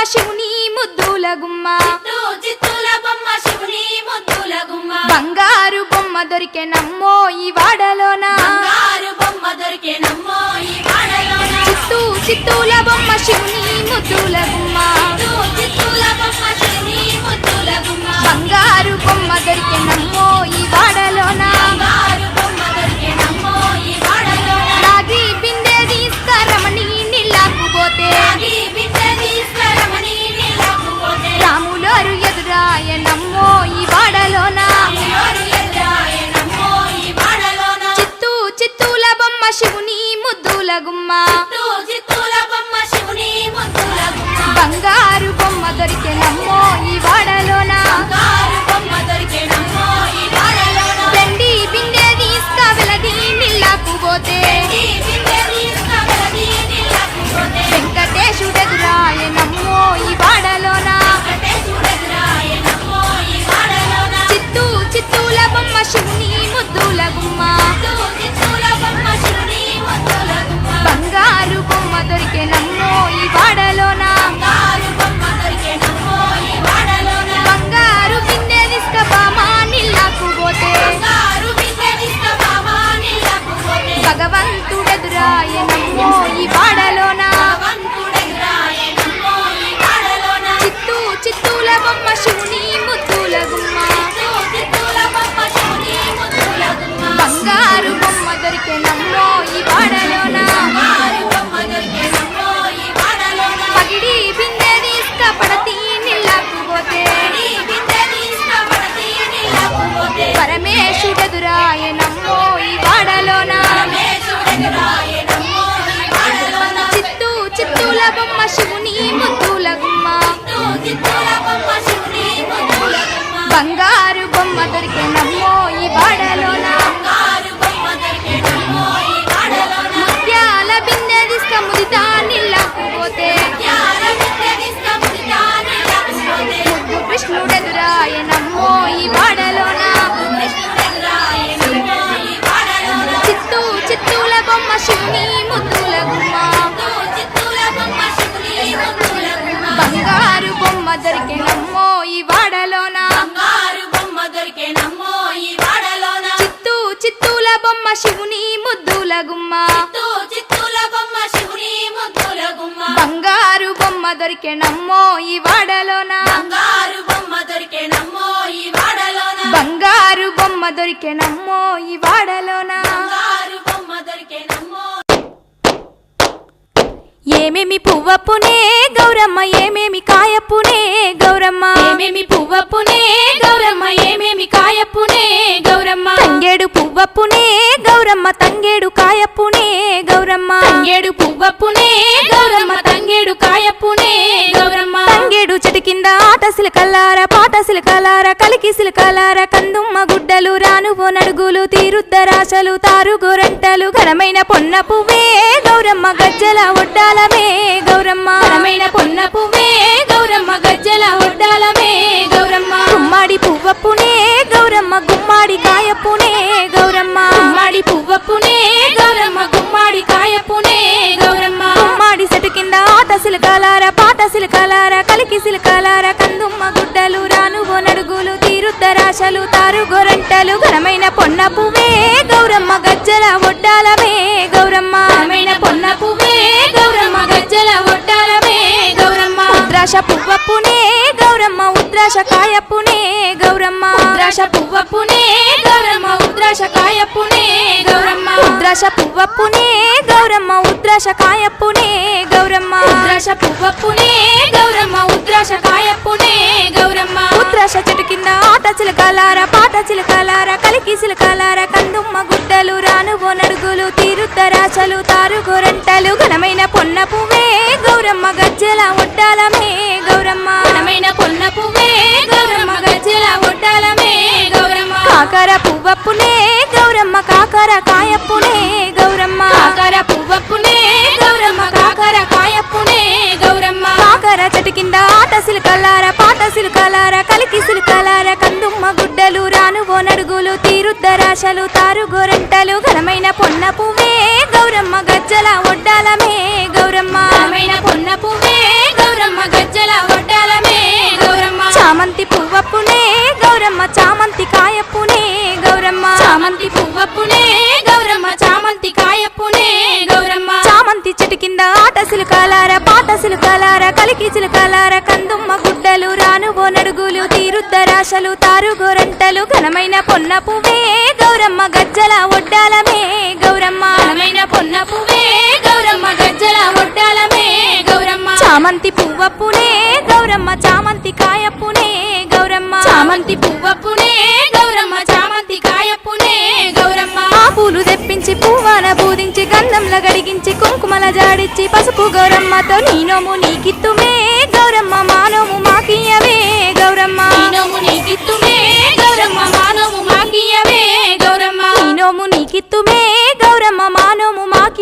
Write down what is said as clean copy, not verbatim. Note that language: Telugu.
శివుని ముద్దుల గుమ్మ బంగారు బొమ్మ దొరికెనమ్మో ఈ వాడలోన చిత్తూ చిత్తూల బొమ్మ శివుని ముద్దుల గుమ్మ బంగారు బొమ్మ దొరికెనమ్మో ఈ వాడలోన రాగి బిందె తీసుకరమని నీళ్ళకు పోతే రాములోరు ఎదురాయనమ్మో ఈ వాడలోన చిత్తూ చిత్తూల బొమ్మ శివుని ముద్దుల గుమ్మ బంగారు బొమ్మ దొరికెనమ్మో ఈ వాడలోన వెండి బిందె తీసుకవెలది నీళ్ళకు పోతే వెంకటేశుడెదురాయనమ్మో ఈ వాడలోన చిత్తూ చిత్తూల బొమ్మ శివుని ముద్దుల గుమ్మ బంగారు బొమ్మ దొరికెనమ్మో ఈ వాడలోన బంగారు బిందె తీసుకబామా నీళ్ళకు పోతే భగవంతుడెదురాయనమ్మో ఈ వాడలోన చిత్తూ చిత్తూల బొమ్మ శివుని ముద్దుల గుమ్మ బంగారు బొమ్మ దొరికెనమ్మో ఈ వాడలోన పగిడి బిందె తీసుకపడతి నీళ్ళకు పోతే పరమేశుడెదురాయనమ్మో ఈ వాడలోన చిత్తూ చిత్తూల బొమ్మ శివుని ముద్దుల గుమ్మ బంగారు బొమ్మ దొరికెనమ్మో ఈ వాడలోన ముత్యాల బిందె తీసుక ముదితా నీళ్ళకు పోతే ముద్దు కృష్ణుడెదురాయనమ్మో ఈ వాడలోన చిత్తూ చిత్తూల బొమ్మ శివుని ముద్దుల గుమ్మ బంగారు బొమ్మ దొరికెనమ్మో ఈ వాడలోన చిత్తూ చిత్తూల బొమ్మ శివుని ముద్దుల గుమ్మ బంగారు బొమ్మ దొరికెనమ్మో ఈ వాడలోన బంగారు బొమ్మ దొరికెనమ్మో ఈ వాడలోన ఏమేమి పువ్వప్పునే గౌరమ్మ ఏమేమి కాయప్పునే గౌరమ్మ ఏమేమి పువ్వప్పునే గౌరమ్మ ఏమేమి కాయప్పునే గౌరమ్మ తంగేడు పువ్వప్పునే గౌరమ్మ తంగేడు కాయప్పునే గౌరమ్మ తంగేడు పువ్వప్పునే గౌరమ్మ తంగేడు కాయప్పునే గౌరమ్మ తంగేడు చెట్టు కింద ఆట సిలకల్లార పాట సిలకలార కలికి సిలకలార కందుమ్మ గుడ్డలు రానువో నడుగులు తీరుద్దరాశలు తారు గోరంటలు ఘనమైన పొన్న పువ్వే గౌరమ్మ గజ్జల ఒడ్డాలమే గౌరమ్మ ఘనమైన పొన్న పువ్వే గౌరమ్మ గజ్జల ఒడ్డాలమే గౌరమ్మ గుమ్మాడి పువ్వప్పునే గౌరమ్మ గుమ్మాడి కాయప్పునే గౌరమ్మ గుమ్మాడి పువ్వప్పునే గౌరమ్మ గుమ్మాడి కాయప్పునే గౌరమ్మ గుమ్మాడి చెట్టు కింద ఆట సిలకలార పాట సిలకలార కలికి సిలకలార కందుమ్మ గుడ్డలు రానువో నడుగులు తీరుద్దరాశలు తారు గోరంటలు ఘనమైన పొన్న పువ్వే గౌరమ్మ గజ్జల ఒడ్డాలమే గౌరమ్మ ఘనమైన పొన్న పువ్వే గౌరమ్మ గజ్జల ఒడ్డాలమే గౌరమ్మ ఉద్రాశ పువ్వప్పునే గౌరమ్మ ఉద్రాశ కాయప్పునే గౌరమ్మ ఉద్రాశ పువ్వప్పునే గౌరమ్మ ఉద్రాశ కాయప్పునే గౌరమ్మ ఉద్రాశ పువ్వప్పునే గౌరమ్మ ఉద్రాశ కాయప్పునే గౌరమ్మ ఉద్రాశ పువ్వప్పునే గౌరమ్మ ఉద్రాశ కాయప్పునే గౌరమ్మ ఉద్రాశ చెట్టు కింద ఆట చిలకలార పాట చిలకలార కలికి చిలకలార కందుమ్మ గుడ్డలు రానువో నడుగులు తీరుద్దరాశలు తారు గోరంటలు ఘనమైన పొన్న పువ్వే గౌరమ్మ గజ్జల ఒడ్డాలమే గౌరమ్మ ఘనమైన పొన్న పువ్వే గౌరమ్మ గజ్జల ఒడ్డాలమే గౌరమ్మ కాకర పువ్వప్పునే గౌరమ్మ కాకర కాయప్పునే గౌరమ్మ కాకర పువ్వప్పునే గౌరమ్మ కాకర కాయప్పునే గౌరమ్మ కాకర చెట్టు కింద ఆట సిలకలార పాట సిలకలార కలికి సిలకలార కందుమ్మ గుడ్డలు రానువో నడుగులు తీరుద్దరాశలు తారు గోరంటలు ఘనమైన పొన్న పువ్వే గౌరమ్మ గజ్జల ఒడ్డాలమే గౌరమ్మ ఘనమైన పొన్న పువ్వే గౌరమ్మ గజ్జల చామంతి పువ్వప్పునే గౌరమ్మ చామంతి కాయప్పునే గౌరమ్మ చామంతి పువ్వప్పునే గౌరమ్మ చామంతి కాయప్పునే గౌరమ్మ చామంతి చెట్టు కింద ఆట సిలుకాలార పాట సిలుకాలార కలికి చిలుకాలార కందుమ్మ గుడ్డలు రానువో నడుగులు తీరుద్దరాశలు తారుగోరంటలు ఘనమైన పొన్న పువ్వే గౌరమ్మ గజ్జల ఒడ్డాలమే గౌరమ్మ ఘనమైన పొన్న పువ్వే గౌరమ్మ గజ్జల ఒడ్డాలమే గౌరమ్మ చామంతి పువ్వప్పునే గౌరమ్మ చామంతి కాయప్పునే గౌరమ్మ చామంతి పువ్వప్పునే గౌరమ్మ చామంతి కాయప్పునే గౌరమ్మ ఆ పూలు తెప్పించి పువ్వాన బూదించి గంధంల గడిగించి కుంకుమల జాడిచ్చి పసుపు గౌరమ్మతో నీ నోము నీకిత్తుమే గౌరమ్మ మా నోము మాకియ్యవే గౌరమ్మ ఈ నోము నీకిత్తుమే